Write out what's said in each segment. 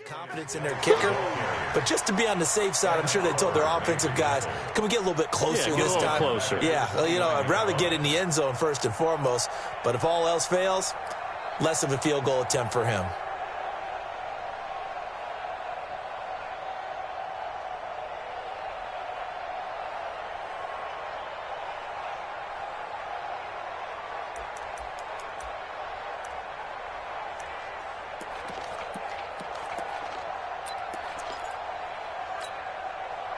Confidence in their kicker, but just to be on the safe side, I'm sure they told their offensive guys, can we get a little bit closer this time? Yeah, get a little closer. Yeah, well, you know, I'd rather get in the end zone first and foremost, but if all else fails, less of a field goal attempt for him.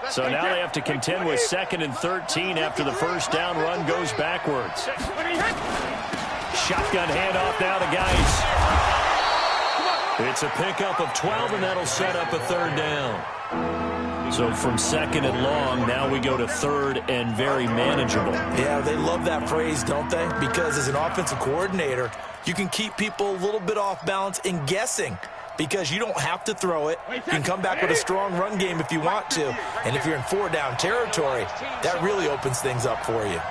So now they have to contend with 2nd and 13 after the first down run goes backwards. Shotgun handoff now to Geis. It's a pickup of 12, and that'll set up a 3rd down. So from 2nd and long, now we go to 3rd and very manageable. Yeah, they love that phrase, don't they? Because as an offensive coordinator, you can keep people a little bit off balance and guessing. Because you don't have to throw it. You can come back with a strong run game if you want to. And if you're in 4-down territory, that really opens things up for you.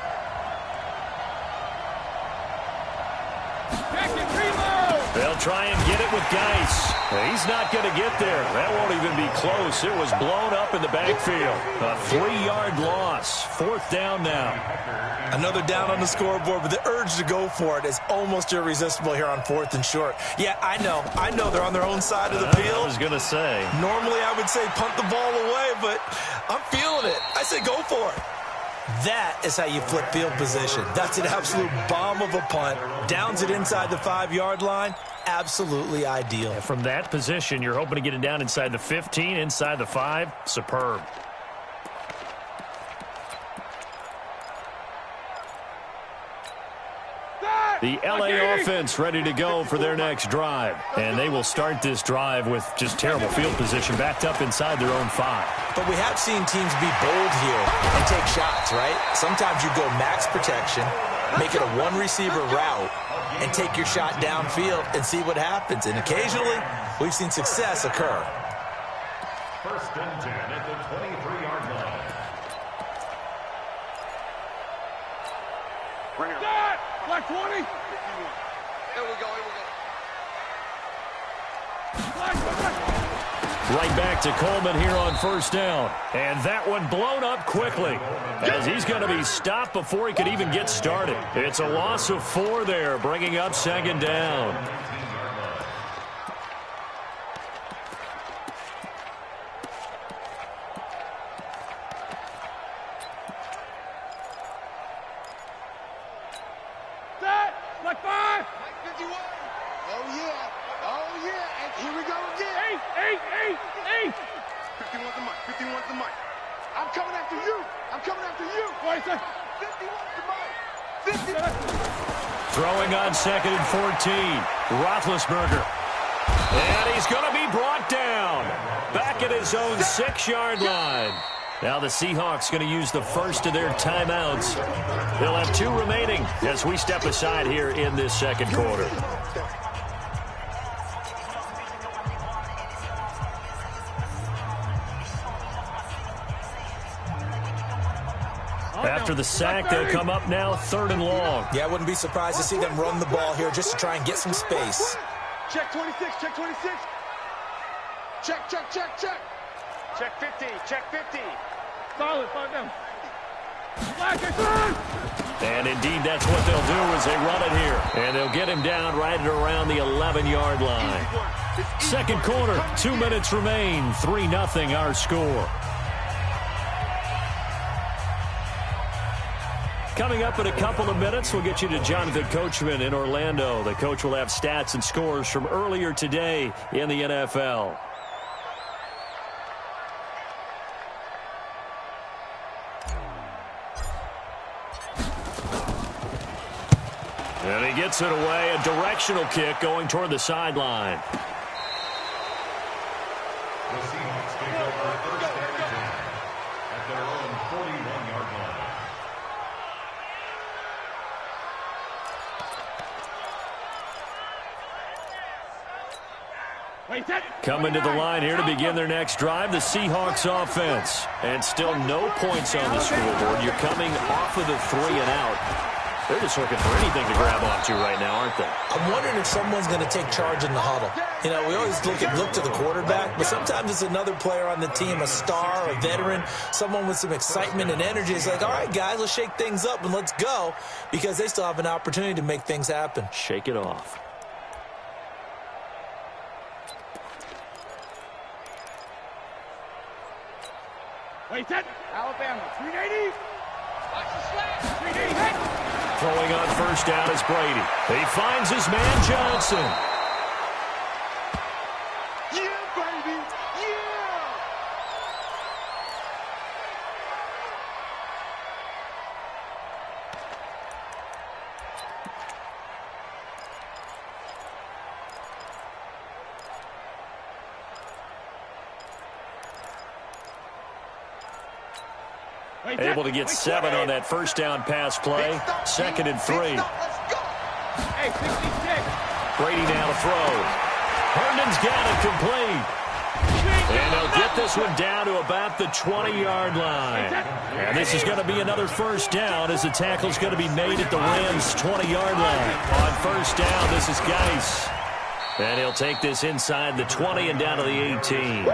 They'll try and get it with Geis. He's not going to get there. That won't even be close. It was blown up in the backfield. A 3-yard loss. 4th down now. Another down on the scoreboard, but the urge to go for it is almost irresistible here on 4th and short. Yeah, I know they're on their own side of the field. I was going to say. Normally I would say punt the ball away, but I'm feeling it. I say go for it. That is how you flip field position. That's an absolute bomb of a punt. Downs it inside the 5-yard line. Absolutely ideal. Yeah, from that position, you're hoping to get it down inside the 15, inside the 5. Superb. The LA offense ready to go for their next drive. And they will start this drive with just terrible field position, backed up inside their own 5. But we have seen teams be bold here and take shots, right? Sometimes you go max protection, make it a one-receiver route, and take your shot downfield and see what happens. And occasionally, we've seen success occur. 1st and 10 at the 23-yard line. Bring it. Black 20. Here we go. Right back to Coleman here on 1st down. And that one blown up quickly as he's going to be stopped before he could even get started. It's a loss of 4 there, bringing up 2nd down. Black 5. 51. Oh, yeah. And here we go again. 8. 51's the mic. 51's the mic. I'm coming after you. Wait a second. 51's the mic. 50. Throwing on 2nd and 14. Roethlisberger. And he's going to be brought down. Back at his own 6-yard line. Now the Seahawks going to use the first of their timeouts. They'll have 2 remaining as we step aside here in this 2nd quarter. After the sack, they'll come up now 3rd and long. Yeah, I wouldn't be surprised to see them run the ball here just to try and get some space. Check 26. Check 26. Check. Check 50. Check 50. Solid. 5 down. And indeed, that's what they'll do as they run it here. And they'll get him down right at around the 11-yard line. 2nd quarter, 2 minutes remain. 3-0 our score. Coming up in a couple of minutes, we'll get you to Jonathan Coachman in Orlando. The coach will have stats and scores from earlier today in the NFL. And he gets it away, a directional kick going toward the sideline. The Seahawks take over 1st and 10 at their own 41-yard line. Coming to the line here to begin their next drive, the Seahawks offense. And still no points on the scoreboard. You're coming off of the 3 and out. They're just looking for anything to grab onto right now, aren't they? I'm wondering if someone's going to take charge in the huddle. You know, we always look to the quarterback, but sometimes it's another player on the team, a star, a veteran, someone with some excitement and energy. It's like, all right, guys, let's shake things up and let's go, because they still have an opportunity to make things happen. Shake it off. Wait, that Alabama, 380. Watch the slant. 380. Throwing on first down is Brady. He finds his man Johnson. Yeah, baby. Yeah. Able to get 7 on that first down pass play. 2nd and 3. Hey, 66. Brady now to throw. Herndon's got it complete. And they'll get this one down to about the 20-yard line. And this is going to be another first down as the tackle's going to be made at the Rams' 20-yard line. On first down, this is Geis. And he'll take this inside the 20 and down to the 18.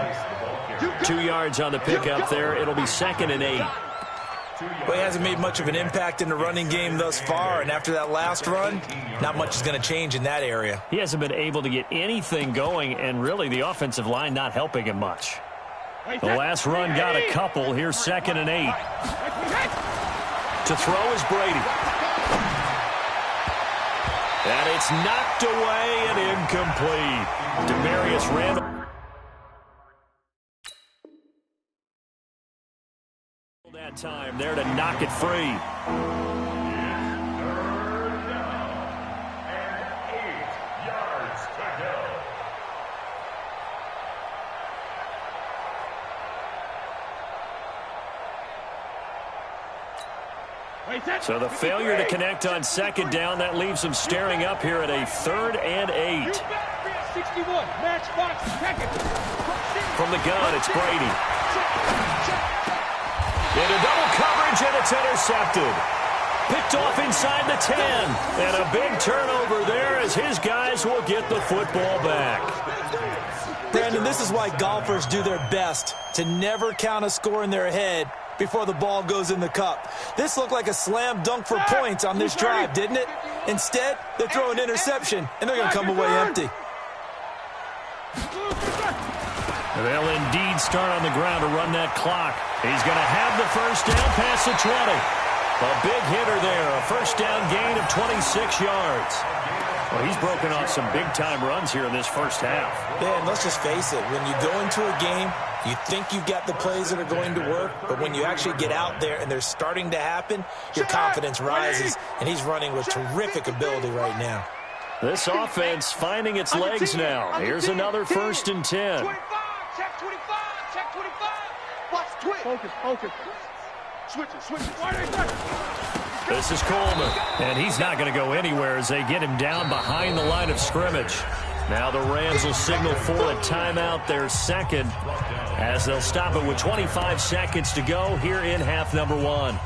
2 yards on the pickup there. It'll be 2nd and 8. Well, he hasn't made much of an impact in the running game thus far, and after that last run, not much is going to change in that area. He hasn't been able to get anything going, and really the offensive line not helping him much. The last run got a couple. Here's 2nd and 8. To throw is Brady. And it's knocked away and incomplete. Demarius Randall. That time there to knock it free. Third down and 8 yards to go. So the failure to connect on 2nd down, that leaves them staring up here at a 3rd and 8. 61, match box, second. From the gun, it's Brady. Into double coverage, and it's intercepted. Picked off inside the 10. And a big turnover there as his guys will get the football back. Brandon, this is why golfers do their best to never count a score in their head before the ball goes in the cup. This looked like a slam dunk for points on this drive, didn't it? Instead, they throw an interception, and they're going to come away empty. They'll indeed start on the ground to run that clock. He's going to have the first down past the 20. A big hitter there, a first down gain of 26 yards. Well, he's broken off some big-time runs here in this first half. Yeah, and let's just face it. When you go into a game, you think you've got the plays that are going to work, but when you actually get out there and they're starting to happen, your confidence rises, and he's running with terrific ability right now. This offense finding its legs now. Here's another 1st and 10. 25, check 25, check 25. Watch, twitch. Focus. Switch it. This is Coleman, and he's not going to go anywhere as they get him down behind the line of scrimmage. Now the Rams will signal for a timeout, their 2nd, as they'll stop it with 25 seconds to go here in half number 1.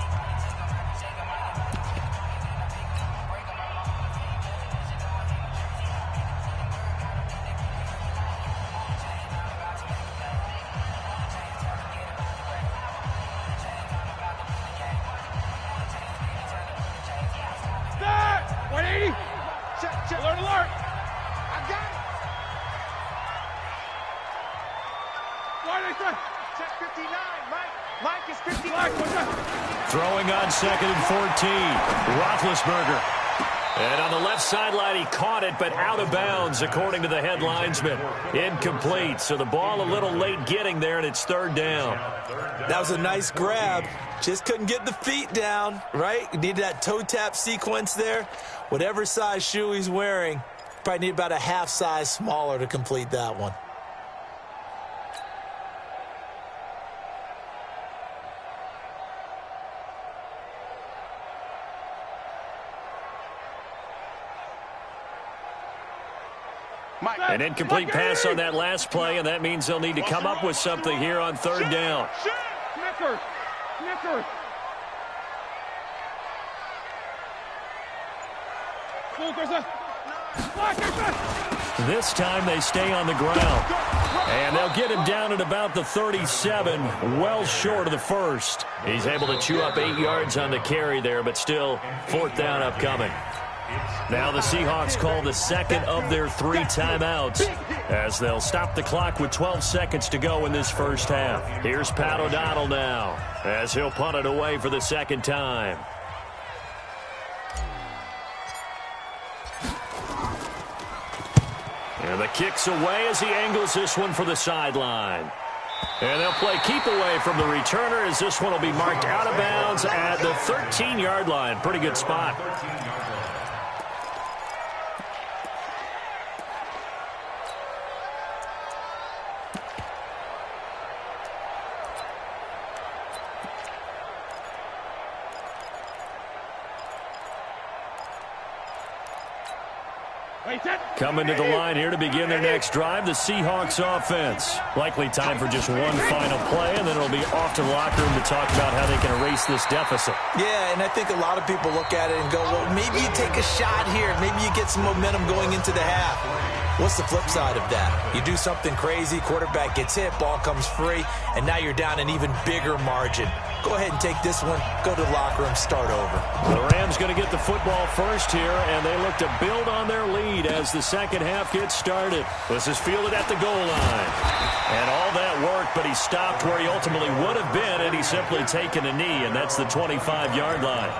Alert. I got it. Check 59. Mike is 59. Throwing on 2nd and 14. Roethlisberger. And on the left sideline, he caught it, but out of bounds, according to the head linesman. Incomplete, so the ball a little late getting there, and it's 3rd down. That was a nice grab. Just couldn't get the feet down, right? You needed that toe tap sequence there. Whatever size shoe he's wearing, probably need about a half size smaller to complete that one. An incomplete pass on that last play, and that means they'll need to come up with something here on 3rd down. Snicker. This time they stay on the ground. And they'll get him down at about the 37, well short of the first. He's able to chew up 8 yards on the carry there, but still, 4th down upcoming. Now the Seahawks call the second of their 3 timeouts as they'll stop the clock with 12 seconds to go in this first half. Here's Pat O'Donnell now as he'll punt it away for the second time. And the kick's away as he angles this one for the sideline. And they'll play keep away from the returner as this one will be marked out of bounds at the 13-yard line. Pretty good spot. Coming to the line here to begin their next drive, the Seahawks offense. Likely time for just one final play, and then it'll be off to the locker room to talk about how they can erase this deficit. Yeah, and I think a lot of people look at it and go, well, maybe you take a shot here. Maybe you get some momentum going into the half. What's the flip side of that? You do something crazy, quarterback gets hit, ball comes free, and now you're down an even bigger margin. Go ahead and take this one, go to the locker room, start over. The Rams going to get the football first here, and they look to build on their lead as the second half gets started. This is fielded at the goal line. And all that work, but he stopped where he ultimately would have been, and he's simply taken a knee, and that's the 25-yard line.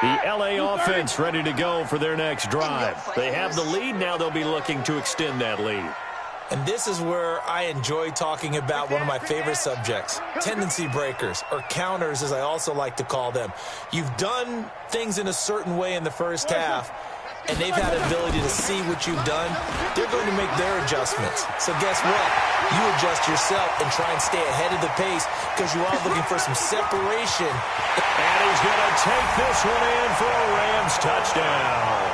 The LA offense ready to go for their next drive. They have the lead. Now they'll be looking to extend that lead. And this is where I enjoy talking about one of my favorite subjects, tendency breakers, or counters as I also like to call them. You've done things in a certain way in the first half, and they've had an ability to see what you've done. They're going to make their adjustments. So guess what? You adjust yourself and try and stay ahead of the pace because you are looking for some separation. And he's going to take this one in for a Rams touchdown.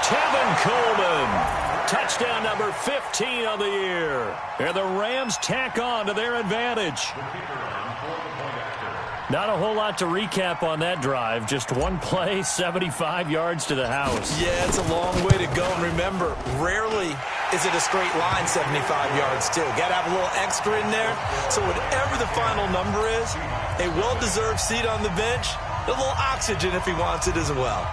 Tevin Coleman. Touchdown number 15 of the year. And the Rams tack on to their advantage. Not a whole lot to recap on that drive. Just one play, 75 yards to the house. Yeah, it's a long way to go. And remember, rarely is it a straight line 75 yards, too. Got to have a little extra in there. So whatever the final number is, a well-deserved seat on the bench, a little oxygen if he wants it as well.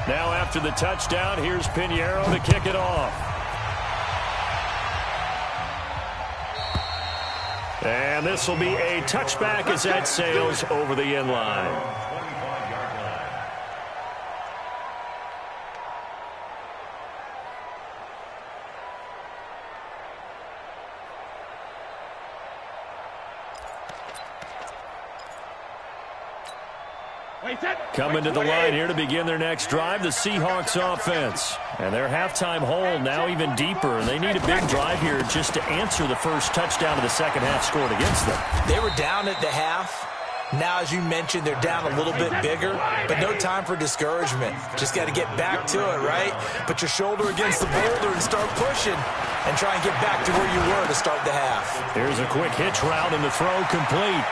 Now after the touchdown, here's Pinheiro to kick it off. And this will be a touchback as that sails over the end line. Coming to the line here to begin their next drive, the Seahawks offense. And their halftime hole now even deeper. And they need a big drive here just to answer the first touchdown of the second half scored against them. They were down at the half. Now, as you mentioned, they're down a little bit bigger, but no time for discouragement. Just got to get back to it, right? Put your shoulder against the boulder and start pushing and try and get back to where you were to start the half. Here's a quick hitch route and the throw complete.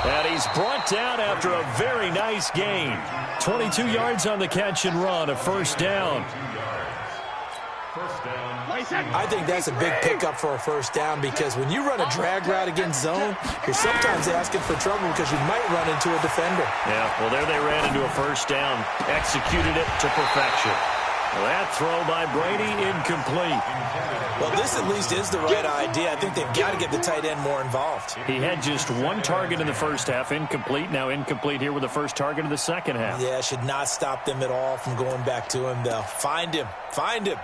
And he's brought down after a very nice gain. 22 yards on the catch and run, a first down. I think that's a big pickup for a first down because when you run a drag route against zone, you're sometimes asking for trouble because you might run into a defender. Yeah, well, there they ran into a first down, executed it to perfection. Well, that throw by Brady incomplete. Well, this at least is the right idea. I think they've got to get the tight end more involved. He had just one target in the first half, incomplete. Now incomplete here with the first target of the second half. Yeah, should not stop them at all from going back to him, though. Find him. Find him.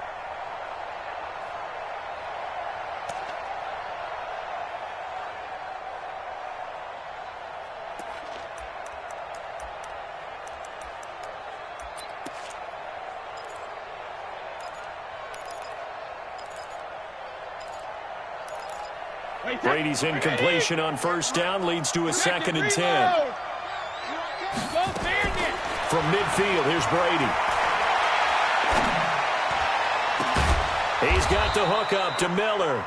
Brady's incompletion on first down leads to a 2nd and 10. From midfield, here's Brady. He's got the hook up to Miller.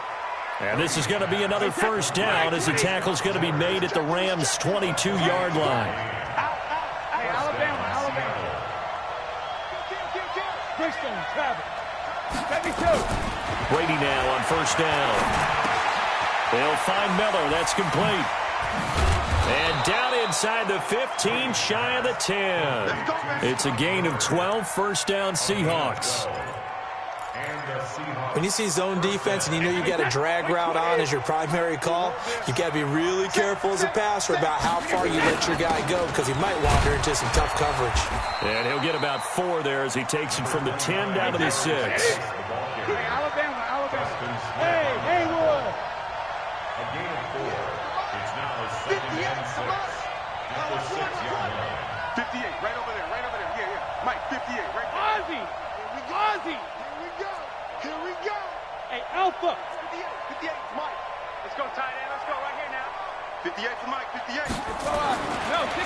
And this is going to be another first down as the tackle's going to be made at the Rams' 22-yard line. Hey, Alabama. Bridgestone, Travis. Brady now on first down. They'll find Miller. That's complete. And down inside the 15, shy of the 10. It's a gain of 12, first down Seahawks. When you see zone defense and you know you got a drag route on as your primary call, you got to be really careful as a passer about how far you let your guy go because he might wander into some tough coverage. And he'll get about 4 there as he takes it from the 10 down to the 6. Hey, Alabama. Hey, Haywood. A gain of 4. It's now a second and 6 at the 6-yard line. 58, right over there. Yeah. Mike, 58, right there. Ozzy. Here we go. Hey, Alpha. 58, Mike. Let's go, tight end. Let's go right here now. 58 for Mike, 58.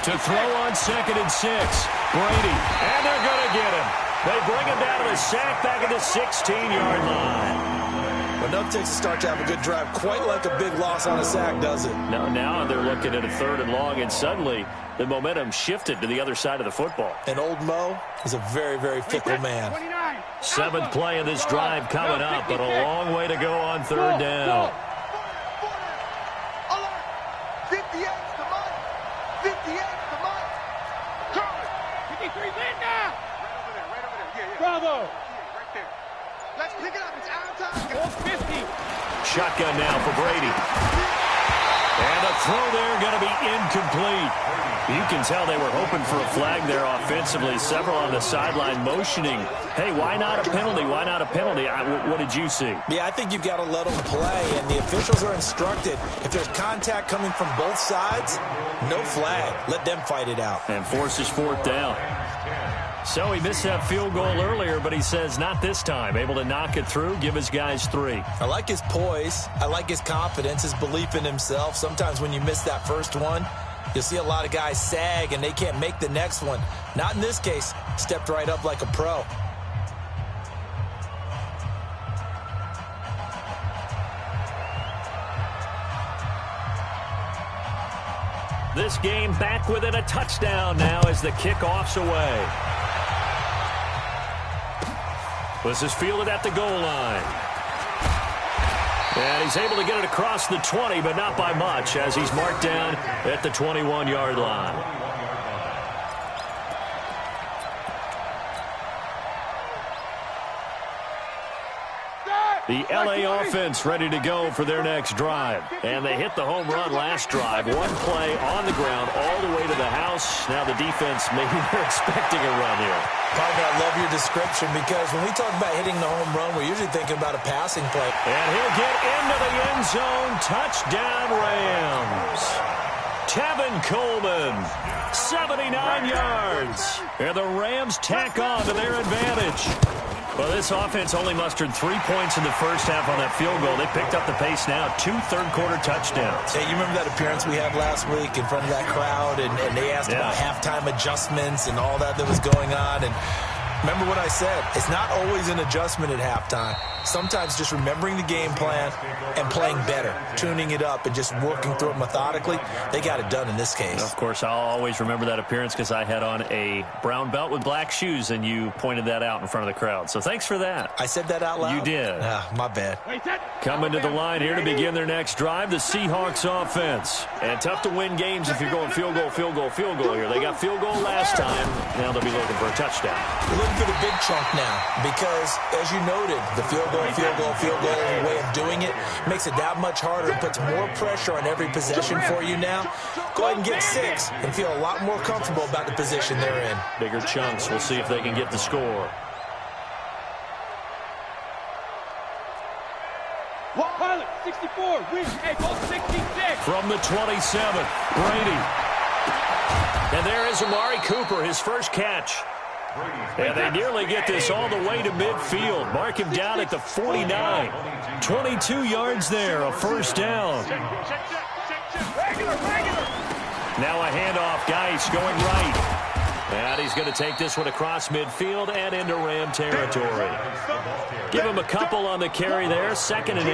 To throw on second and 6. Brady. And they're going to get him. They bring him down to the sack back at the 16-yard line. Enough takes to start to have a good drive, quite like a big loss on a sack, does it? Now they're looking at a 3rd and long, and suddenly the momentum shifted to the other side of the football. And old Mo is a very, very fickle man. 7th play of this drive coming up, but a long way to go on 3rd down. 58 to Mike. 58 to Mike. 53 Linda. Right over there. Yeah. Bravo. Right there. Let's pick it up. It's our time. 50. Shotgun now for Brady. And the throw there going to be incomplete. You can tell they were hoping for a flag there offensively. Several on the sideline motioning, hey, why not a penalty? Why not a penalty? What did you see? Yeah, I think you've got to let them play, and the officials are instructed. If there's contact coming from both sides, no flag. Let them fight it out. And forces 4th down. So he missed that field goal earlier, but he says not this time. Able to knock it through, give his guys 3. I like his poise. I like his confidence, his belief in himself. Sometimes when you miss that first one, you'll see a lot of guys sag and they can't make the next one. Not in this case. Stepped right up like a pro. This game back within a touchdown now as the kickoff's away. This is fielded at the goal line. And he's able to get it across the 20, but not by much, as he's marked down at the 21-yard line. The L.A. offense ready to go for their next drive. And they hit the home run last drive. One play on the ground all the way to the house. Now the defense, maybe they're expecting a run here. Partner, I love your description because when we talk about hitting the home run, we're usually thinking about a passing play. And he'll get into the end zone. Touchdown, Rams. Tevin Coleman, 79 yards. And the Rams tack on to their advantage. Well, this offense only mustered 3 points in the first half on that field goal. They picked up the pace now. 2 third-quarter touchdowns. Hey, you remember that appearance we had last week in front of that crowd, and they asked about halftime adjustments and all that was going on, and remember what I said. It's not always an adjustment at halftime. Sometimes just remembering the game plan and playing better, tuning it up and just working through it methodically. They got it done in this case. Of course, I'll always remember that appearance because I had on a brown belt with black shoes, and you pointed that out in front of the crowd. So thanks for that. I said that out loud? You did. My bad. Coming to the line here to begin their next drive, the Seahawks offense. And tough to win games if you're going field goal here. They got field goal last time. Now they'll be looking for a touchdown. We're looking for the big chunk now because, as you noted, the field goal way of doing it makes it that much harder and puts more pressure on every possession for you now. Go ahead and get 6 and feel a lot more comfortable about the position they're in. Bigger chunks. We'll see if they can get the score. Pilot, 64, ball 66. From the 27, Brady. And there is Amari Cooper, his first catch. And they nearly get this all the way to midfield. Mark him down at the 49. 22 yards there, a first down. Regular. Now a handoff, Geis going right. And he's going to take this one across midfield and into Ram territory. Give him a couple on the carry there, 2nd and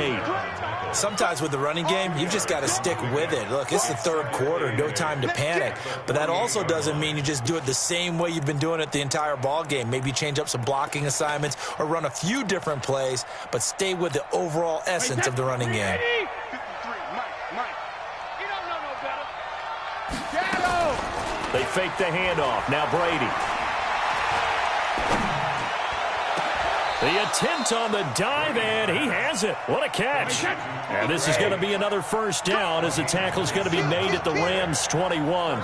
8. Sometimes with the running game, you've just got to stick with it. Look, it's the third quarter, no time to panic. But that also doesn't mean you just do it the same way you've been doing it the entire ball game. Maybe change up some blocking assignments or run a few different plays, but stay with the overall essence of the running game. 53, Mike. You don't know no better. Shadow. They fake the handoff. Now Brady. The attempt on the dive, and he has it. What a catch. And this is going to be another first down as the tackle is going to be made at the Rams' 21.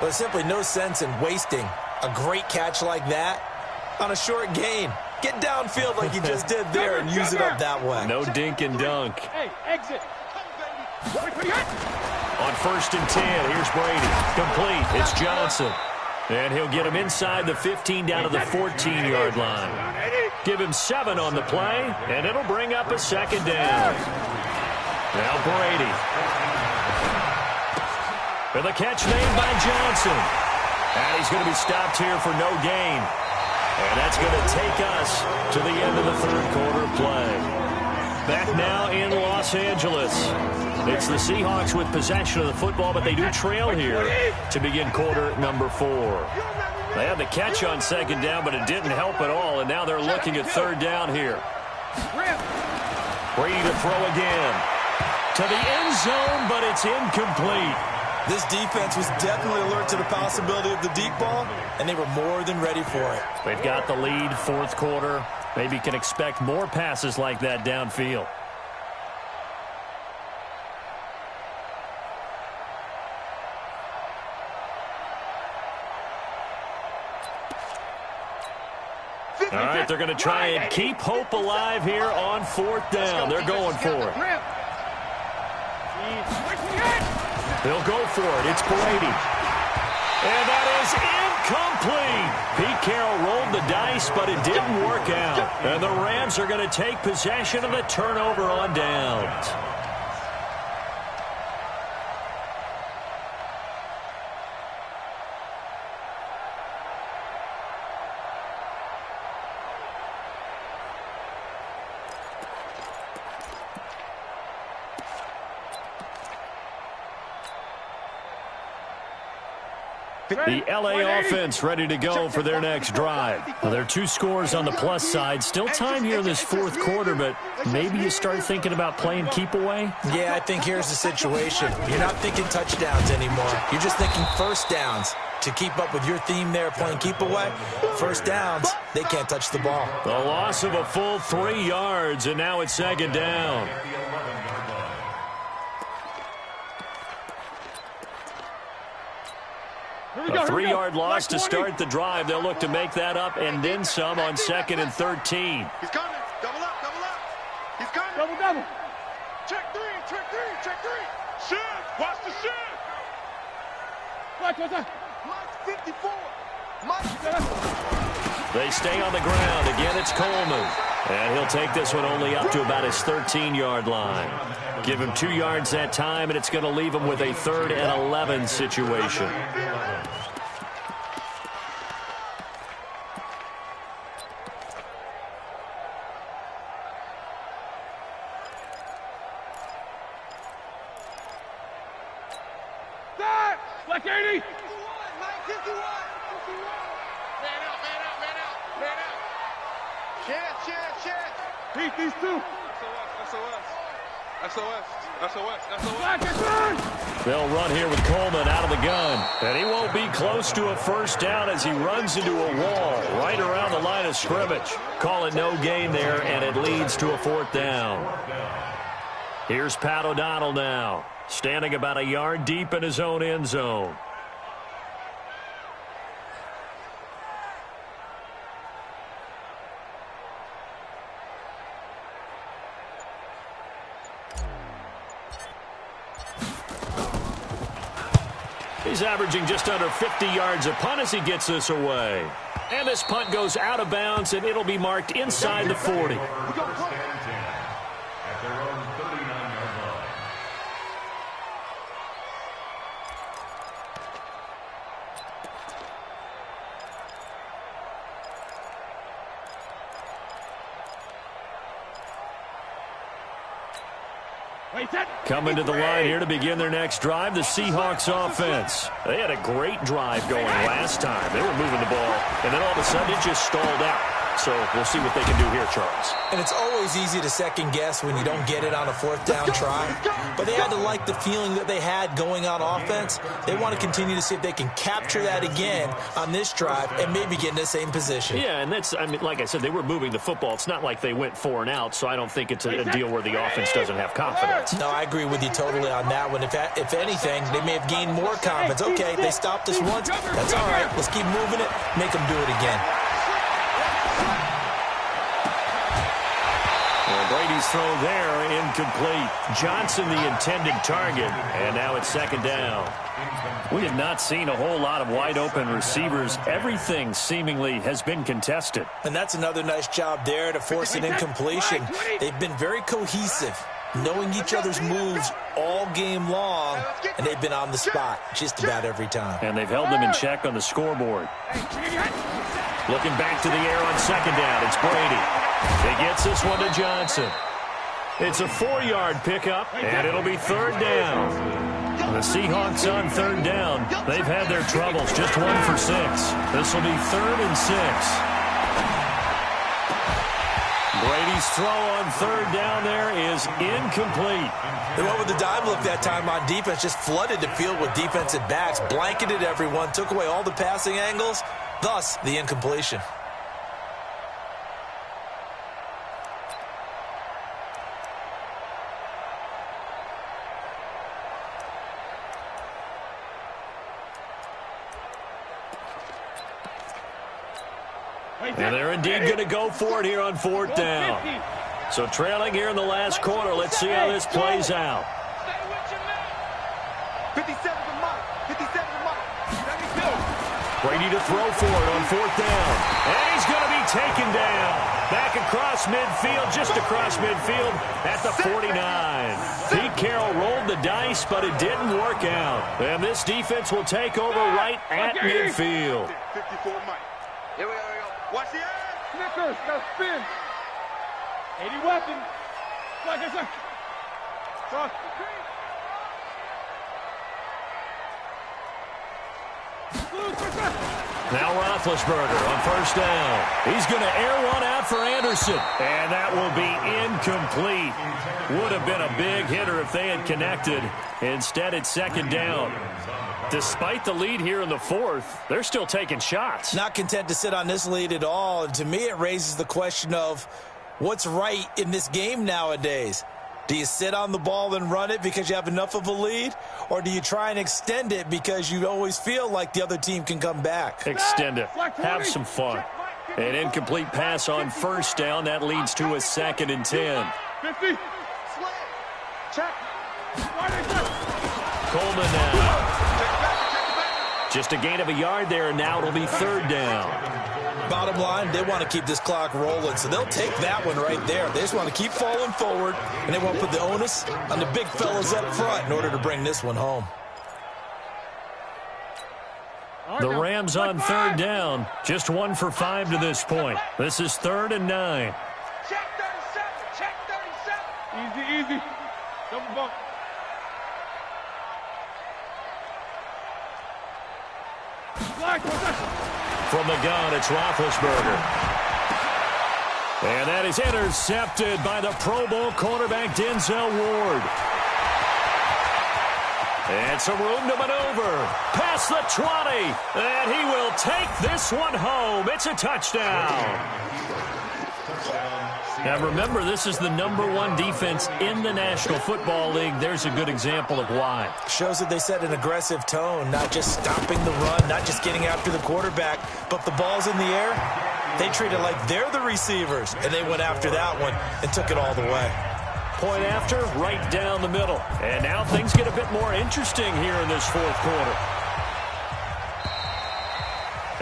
There's simply no sense in wasting a great catch like that on a short gain. Get downfield like you just did there and use it up that way. No dink and dunk. Hey, exit. On 1st and 10, here's Brady. Complete. It's Johnson. And he'll get him inside the 15 down to the 14-yard line. Give him 7 on the play, and it'll bring up a 2nd down. Now Brady. And the catch made by Johnson. And he's going to be stopped here for no gain. And that's going to take us to the end of the third quarter play. Back now in Los Angeles. It's the Seahawks with possession of the football, but they do trail here to begin quarter number 4. They had the catch on 2nd down, but it didn't help at all, and now they're looking at 3rd down here. Brady to throw again. To the end zone, but it's incomplete. This defense was definitely alert to the possibility of the deep ball, and they were more than ready for it. They've got the lead, 4th quarter. Maybe can expect more passes like that downfield. All right, they're going to try and keep hope alive here on 4th down. They're going for it. They'll go for it. It's Brady. And that is incomplete. Pete Carroll rolled the dice, but it didn't work out. And the Rams are going to take possession of the turnover on downs. The L.A. offense ready to go for their next drive. Well, there are 2 scores on the plus side. Still time here in this 4th quarter, but maybe you start thinking about playing keep away? Yeah, I think here's the situation. You're not thinking touchdowns anymore. You're just thinking first downs. To keep up with your theme there, playing keep away, first downs, they can't touch the ball. The loss of a full 3 yards, and now it's 2nd down. A 3-yard loss to start the drive. They'll look to make that up and then some on 2nd and 13. He's coming. Double up. He's coming. Double. Check 3. Shift. Watch the shift. Watch that. Mike 54. They stay on the ground. Again, it's Coleman. And he'll take this one only up to about his 13-yard line. Give him 2 yards that time, and it's going to leave him with a 3rd and 11 situation. Black 80. Chance. Pete, these 2. SOS. They'll run here with Coleman out of the gun. And he won't be close to a first down as he runs into a wall right around the line of scrimmage. Call it no gain there, and it leads to a 4th down. Here's Pat O'Donnell now, standing about a yard deep in his own end zone. He's averaging just under 50 yards a punt as he gets this away. And this punt goes out of bounds, and it'll be marked inside the 40. Coming to the line here to begin their next drive, the Seahawks offense. They had a great drive going last time. They were moving the ball, and then all of a sudden it just stalled out. So we'll see what they can do here, Charles. And it's always easy to second guess when you don't get it on a fourth down try. But they had to like the feeling that they had going on offense. They want to continue to see if they can capture that again on this drive and maybe get in the same position. Yeah, and that's, I mean, like I said, they were moving the football. It's not like they went 4 and out, so I don't think it's a deal where the offense doesn't have confidence. No, I agree with you totally on that one. If anything, they may have gained more confidence. Okay, they stopped us once. That's all right. Let's keep moving it. Make them do it again. Brady's throw there, incomplete. Johnson, the intended target, and now it's second down. We have not seen a whole lot of wide-open receivers. Everything seemingly has been contested. And that's another nice job there to force an incompletion. They've been very cohesive, knowing each other's moves all game long, and they've been on the spot just about every time. And they've held them in check on the scoreboard. Looking back to the air on second down, it's Brady. He gets this one to Johnson. It's a 4-yard pickup, and it'll be third down. The Seahawks on third down. They've had their troubles, just 1 for 6. This will be 3rd and 6. Brady's throw on third down there is incomplete. They went with the dime look that time on defense, just flooded the field with defensive backs, blanketed everyone, took away all the passing angles, thus the incompletion. And they're indeed going to go for it here on 4th down. So trailing here in the last quarter. Let's see how this plays out. 57 to Mike. 57 to Mike. Brady to throw for it on 4th down. And he's going to be taken down. Back across midfield, just across midfield at the 49. Pete Carroll rolled the dice, but it didn't work out. And this defense will take over right at midfield. 54 Mike. Here we go. Watch the ass. Snickers, got spin. 80 weapon. Cross. Now Roethlisberger on first down. He's going to air one out for Anderson. And that will be incomplete. Would have been a big hitter if they had connected. Instead, it's second down. Despite the lead here in the 4th, they're still taking shots. Not content to sit on this lead at all. And to me, it raises the question of what's right in this game nowadays. Do you sit on the ball and run it because you have enough of a lead? Or do you try and extend it because you always feel like the other team can come back? Extend it. Have some fun. An incomplete pass on first down. That leads to a 2nd and 10. 50. Check. Coleman now. Just a gain of a yard there, and now it'll be third down. Bottom line, they want to keep this clock rolling, so they'll take that one right there. They just want to keep falling forward, and they want to put the onus on the big fellas up front in order to bring this one home. The Rams on third down, just 1 for 5 to this point. This is 3rd and 9. Check 37. Check 37. Easy. Double bump. From the gun, it's Roethlisberger. And that is intercepted by the Pro Bowl cornerback Denzel Ward. And some room to maneuver. Past the 20. And he will take this one home. It's a touchdown. Now remember, this is the #1 defense in the National Football League. There's a good example of why. Shows that they set an aggressive tone, not just stopping the run, not just getting after the quarterback, but the ball's in the air. They treat it like they're the receivers, and they went after that one and took it all the way. Point after, right down the middle. And now things get a bit more interesting here in this 4th quarter.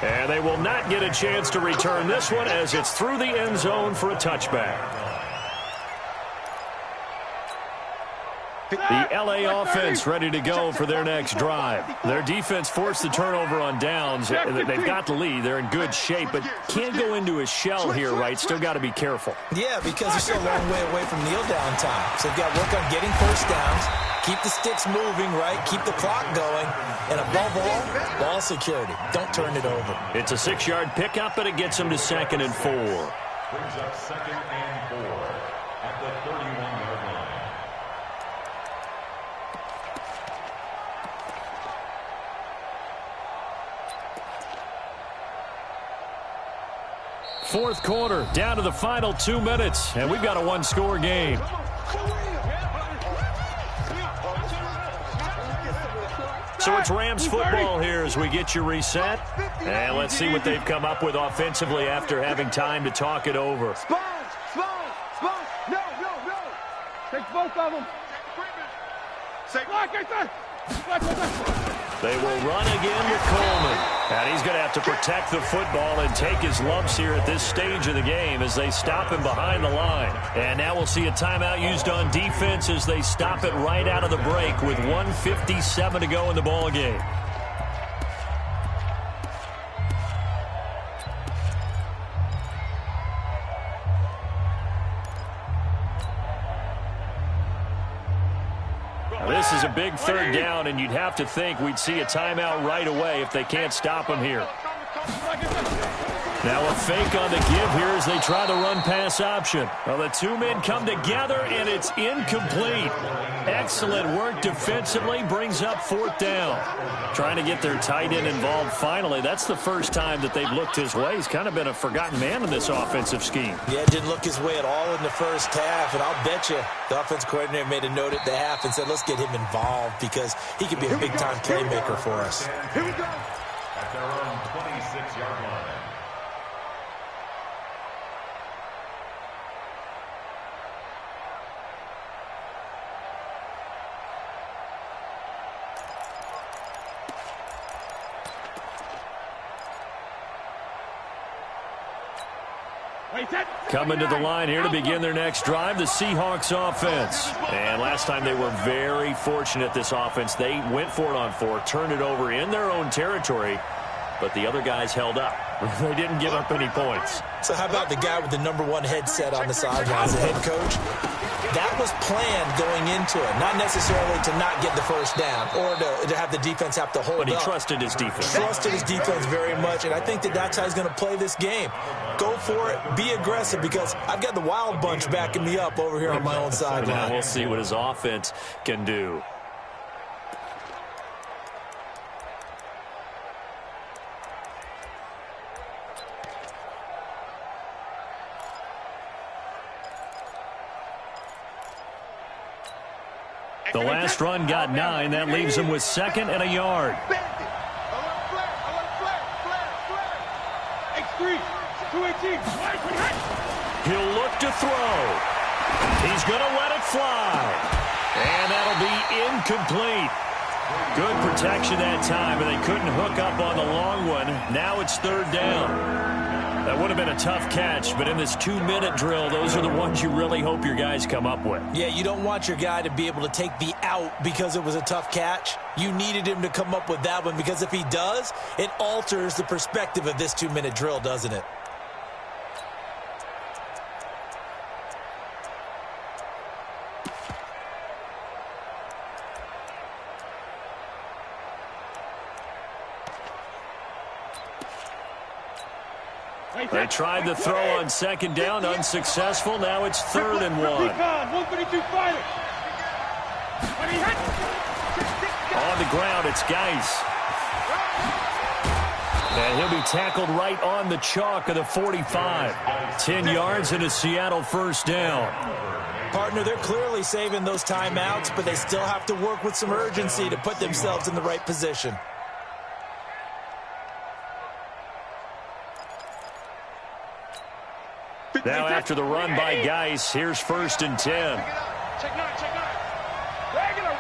And they will not get a chance to return this one as it's through the end zone for a touchback. The LA offense ready to go for their next drive. Their defense forced the turnover on downs. They've got the lead. They're in good shape, but can't go into a shell here, right? Still got to be careful. Yeah, because they're still a long way away from kneel down time. So they've got to work on getting first downs, keep the sticks moving, right? Keep the clock going. And above all, ball security. Don't turn it over. It's a 6-yard pickup, but it gets them to 2nd and 4. Brings up 2nd and 4 at the 31-yard line. Fourth quarter, down to the final 2 minutes, and we've got a one-score game. So it's Rams football here as we get you reset. And let's see what they've come up with offensively after having time to talk it over. Spons! No! Take both of them. Say block, They will run again with Coleman. And he's going to have to protect the football and take his lumps here at this stage of the game as they stop him behind the line. And now we'll see a timeout used on defense as they stop it right out of the break with 1:57 to go in the ball game. This is a big third down, and you'd have to think we'd see a timeout right away if they can't stop him here. Now a fake on the give here as they try the run-pass option. Well, the two men come together, and it's incomplete. Excellent work defensively, brings up 4th down. Trying to get their tight end involved finally. That's the first time that they've looked his way. He's kind of been a forgotten man in this offensive scheme. Yeah, didn't look his way at all in the first half, and I'll bet you the offense coordinator made a note at the half and said, let's get him involved because he could be a big-time playmaker for us. Here we go. At their own 26-yard line. Coming to the line here to begin their next drive, the Seahawks offense. And last time they were very fortunate, this offense. They went for it on 4, turned it over in their own territory, but the other guys held up. They didn't give up any points. So how about the guy with the #1 headset on the sidelines, the head coach? That was planned going into it, not necessarily to not get the first down or to have the defense have to hold up. But he trusted his defense. Trusted his defense very much, and I think that's how he's going to play this game. Go for it, be aggressive, because I've got the wild bunch backing me up over here on my own sideline. We'll see what his offense can do. The last run got 9. That leaves him with 2nd and a yard. He'll look to throw. He's going to let it fly. And that'll be incomplete. Good protection that time, and they couldn't hook up on the long one. Now it's 3rd down. That would have been a tough catch, but in this 2-minute drill, those are the ones you really hope your guys come up with. Yeah, you don't want your guy to be able to take the out because it was a tough catch. You needed him to come up with that one, because if he does, it alters the perspective of this 2-minute drill, doesn't it? They tried the throw on 2nd down, unsuccessful. Now it's 3rd and 1. On the ground, it's Geis. And he'll be tackled right on the chalk of the 45. 10 yards and a Seattle 1st down. Partner, they're clearly saving those timeouts, but they still have to work with some urgency to put themselves in the right position. Now after the run by Geis, here's 1st and 10. Check 9. Regular.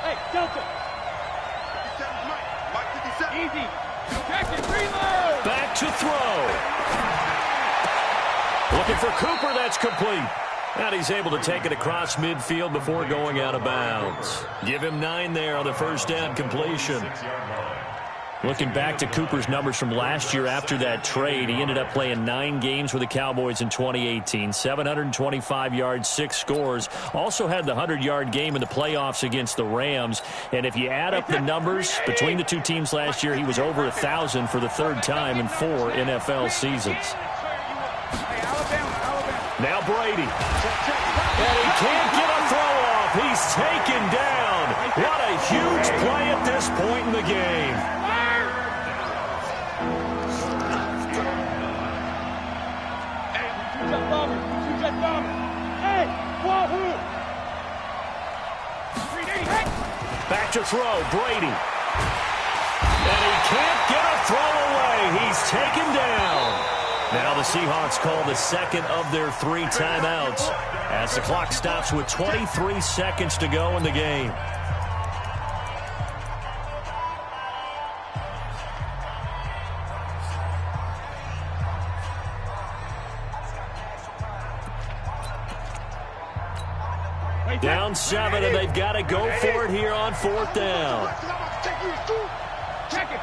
Hey, Delta. 57 Mike 57. Easy. Check it, reload. Back to throw. Looking for Cooper, that's complete. And he's able to take it across midfield before going out of bounds. Give him 9 there on the first down completion. Looking back to Cooper's numbers from last year after that trade, he ended up playing 9 games with the Cowboys in 2018. 725 yards, 6 scores. Also had the 100-yard game in the playoffs against the Rams. And if you add up the numbers between the two teams last year, he was over 1,000 for the 3rd time in 4 NFL seasons. Now Brady. And he can't get a throw off. He's taken down. What a huge play at this point in the game. Back to throw, Brady. And he can't get a throw away. He's taken down. Now the Seahawks call the second of their 3 timeouts as the clock stops with 23 seconds to go in the game. Down 7, and they've got to go for it here on 4th down. Check it.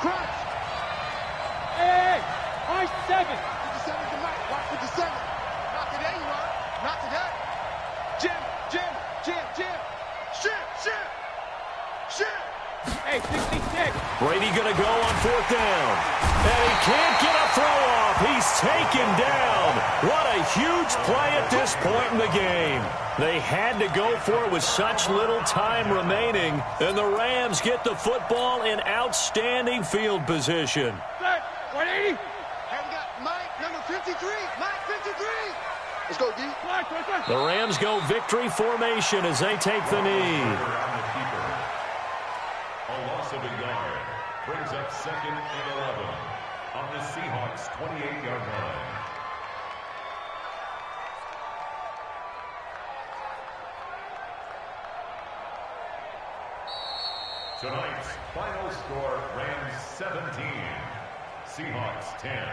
Crunch. Hey, I 7. 57 to Mike. Watch 57. Not today, you are. Not today. Jim. Shit. Hey, 66. Brady going to go on 4th down. And he can't get a throw off. He's taken down. What a huge play at this point in the game. They had to go for it with such little time remaining. And the Rams get the football in outstanding field position. 180. And we got Mike, number 53. Mike, 53. Let's go, D. The Rams go victory formation as they take the knee. A loss of a yard brings up 2nd and 11 on the Seahawks' 28-yard line. Tonight's final score, Rams 17, Seahawks 10.